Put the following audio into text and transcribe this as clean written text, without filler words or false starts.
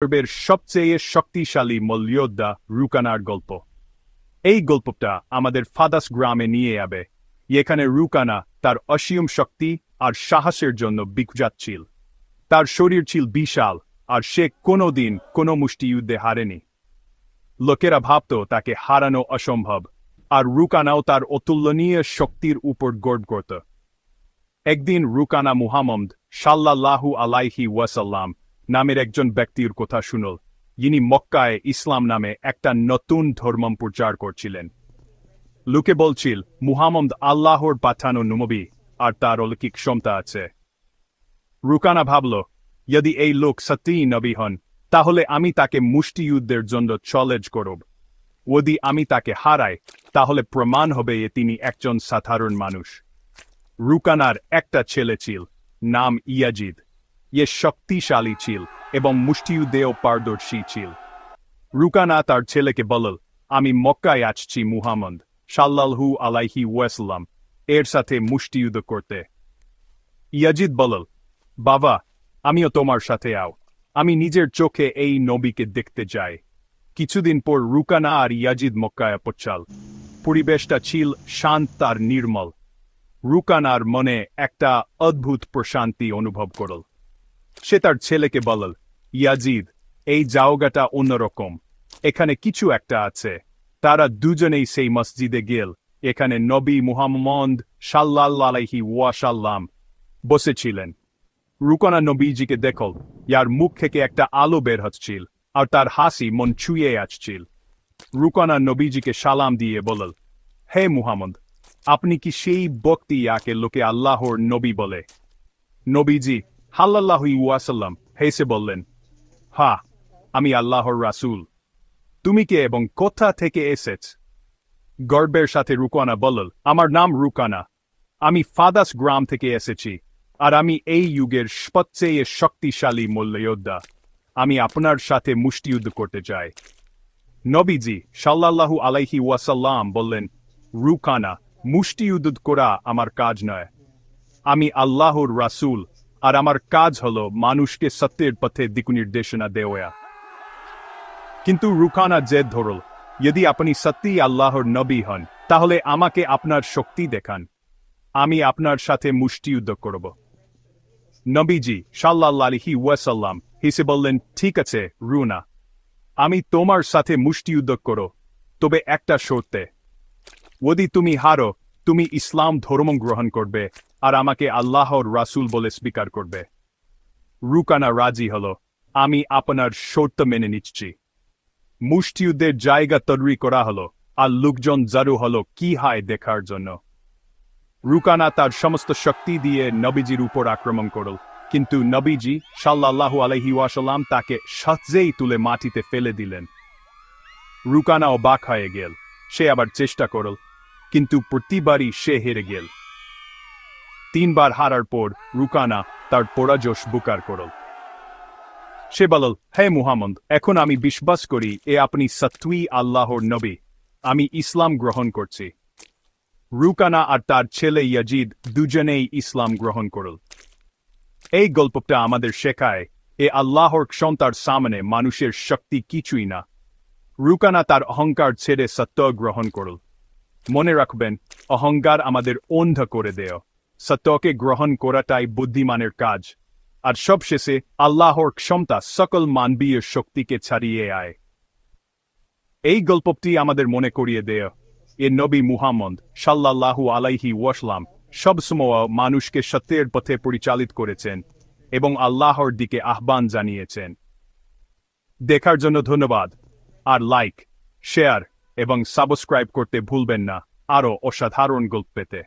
পর্বের সবচেয়ে শক্তিশালী মল্লযোদ্ধা রুকানার গল্প। এই গল্পটা আমাদের ফাদাস গ্রামে নিয়ে যাবে, এখানে রুকানা তার অসীম শক্তি আর সাহসের জন্য বিখ্যাত ছিল। তার শরীর ছিল বিশাল, আর সে কোনোদিন কোনো মুষ্টিযুদ্ধে হারেনি। লোকেরা ভাবত তাকে হারানো অসম্ভব, আর রুকানাও তার অতুলনীয় শক্তির উপর গর্ব করত। একদিন রুকানা মুহাম্মদ সাল্লাল্লাহু আলাইহি ওয়াসাল্লাম নামের একজন ব্যক্তির কথা শুনল, যিনি মক্কায় ইসলাম নামে একটা নতুন ধর্ম প্রচার করছিলেন। লোকে বলছিল মুহাম্মদ আল্লাহর পাঠানো নবী, আর তার অলৌকিক ক্ষমতা আছে। রুকানা ভাবল, যদি এই লোক সত্যিই নবী হন, তাহলে আমি তাকে মুষ্টিযুদ্ধের জন্য চ্যালেঞ্জ করব। যদি আমি তাকে হারাই, তাহলে প্রমাণ হবে তিনি একজন সাধারণ মানুষ। রুকানার একটা ছেলে ছিল, নাম ইয়াজিদ। এ শক্তিশালী ছিল এবং মুষ্টিযুদ্ধেও পারদর্শী ছিল। রুকানা তার ছেলেকে বলল, আমি মক্কায় আসছি মুহাম্মদ সাল্লাল্লাহু আলাইহি ওয়াসাল্লাম এর সাথে মুষ্টিযুদ্ধ করতে। ইয়াজিদ বলল, বাবা, আমিও তোমার সাথে আও। আমি নিজের চোখে এই নবীকে দেখতে চাই। কিছুদিন পর রুকানা আর ইয়াজিদ মক্কায় পৌঁছাল। পরিবেশটা ছিল শান্ত আর নির্মল। রুকানার মনে একটা অদ্ভুত প্রশান্তি অনুভব করল। সে তার ছেলেকে বলল, ইয়াজিদ, এই জায়গাটা অন্যরকম, এখানে কিছু একটা আছে। তারা দুজনেই সেই মসজিদে গেল, এখানে নবী মুহাম্মদ সাল্লাল্লাহু আলাইহি ওয়াসাল্লাম বসেছিলেন। রুকানা নবীজিকে দেখল, ইয়ার মুখ থেকে একটা আলো বের হচ্ছিল, আর তার হাসি মন ছুঁয়ে আসছিল। রুকানা নবীজিকে সালাম দিয়ে বলল, হে মুহাম্মদ, আপনি কি সেই ব্যক্তি যাকে লোকে আল্লাহর নবী বলে? নবীজি সাল্লাল্লাহু আলাইহি ওয়াসাল্লাম হেসে বললেন, হ্যাঁ, আমি আল্লাহর রাসূল। তুমি কে এবং কোথা থেকে এসেছ? গর্বের সাথে রুকানা বলল, আমার নাম রুকানা। আমি ফাদাস গ্রাম থেকে এসেছি, আর আমি এই যুগের সবচেয়ে শক্তিশালী মল্লযোদ্ধা। আমি আপনার সাথে মুষ্টিযুদ্ধ করতে চাই। নবীজি সাল্লাল্লাহু আলাইহি ওয়াসাল্লাম বললেন, রুকানা, মুষ্টিযুদ্ধ করা আমার কাজ নয়। আমি আল্লাহর রাসূল, আর আমার কাজ হলো মানুষকে সত্যের পথে দিকনির্দেশনা দেওয়া। কিন্তু রুকানা জেদ ধরল, যদি আপনি সত্যিই আল্লাহর নবী হন, তাহলে আমাকে আপনার শক্তি দেখান। আমি আপনার সাথে মুষ্টিযুদ্ধ করব। নবীজি সাল্লাল্লাহু আলাইহি ওয়াসাল্লাম হেসে বললেন, ঠিক আছে রুনা, আমি তোমার সাথে মুষ্টিযুদ্ধ করব, তবে একটা শর্তে। যদি তুমি হারো, তুমি ইসলাম ধর্ম গ্রহণ করবে, আর আমাকে আল্লাহর রাসূল বলে স্বীকার করবে। রুকানা রাজি হল, আমি আপনার শর্ত মেনে নিচ্ছি। মুষ্টিযুদ্ধের জায়গা তৈরি করা হলো, আর লোকজন জড়ো হলো কি হয় দেখার জন্য। রুকানা তার সমস্ত শক্তি দিয়ে নবীজির উপর আক্রমণ করল, কিন্তু নবীজি সাল্লাল্লাহু আলাইহি ওয়াসাল্লাম তাকে সহজেই তুলে মাটিতে ফেলে দিলেন। রুকানা অবাক হয়ে গেল। সে আবার চেষ্টা করল, কিন্তু প্রতিবারই সে হেরে গেল। 3 বার হারার পর রুকানা তার পরাজয় স্বীকার করল। সে বলল, হে মুহাম্মদ, এখন আমি বিশ্বাস করি আপনি সত্যই আল্লাহর নবী। আমি ইসলাম গ্রহণ করছি। রুকানা আর তার ছেলে ইয়াজিদ দুজনেই ইসলাম গ্রহণ করল। এই গল্পটা আমাদের শেখায়, আল্লাহর ক্ষমতার সামনে মানুষের শক্তি কিছুই না। রুকানা তার অহংকার ছেড়ে সত্য গ্রহণ করল। মনে রাখবেন, অহংকার আমাদের অন্ধ করে দেয়। সত্যকে গ্রহণ করাটাই বুদ্ধিমানের কাজ। আর সবশেষে আল্লাহর ক্ষমতা সকল মানবীয় শক্তিকে ছাড়িয়ে আয়। এই গল্পটি আমাদের মনে করিয়ে দেয়, নবী মুহাম্মদ সাল্লাল্লাহু আলাইহি ওয়াসাল্লাম সবসময় মানুষকে সত্যের পথে পরিচালিত করেছেন এবং আল্লাহর দিকে আহ্বান জানিয়েছেন। দেখার জন্য ধন্যবাদ, আর লাইক, শেয়ার এবং সাবস্ক্রাইব করতে ভুলবেন না আরও অসাধারণ গল্প পেতে।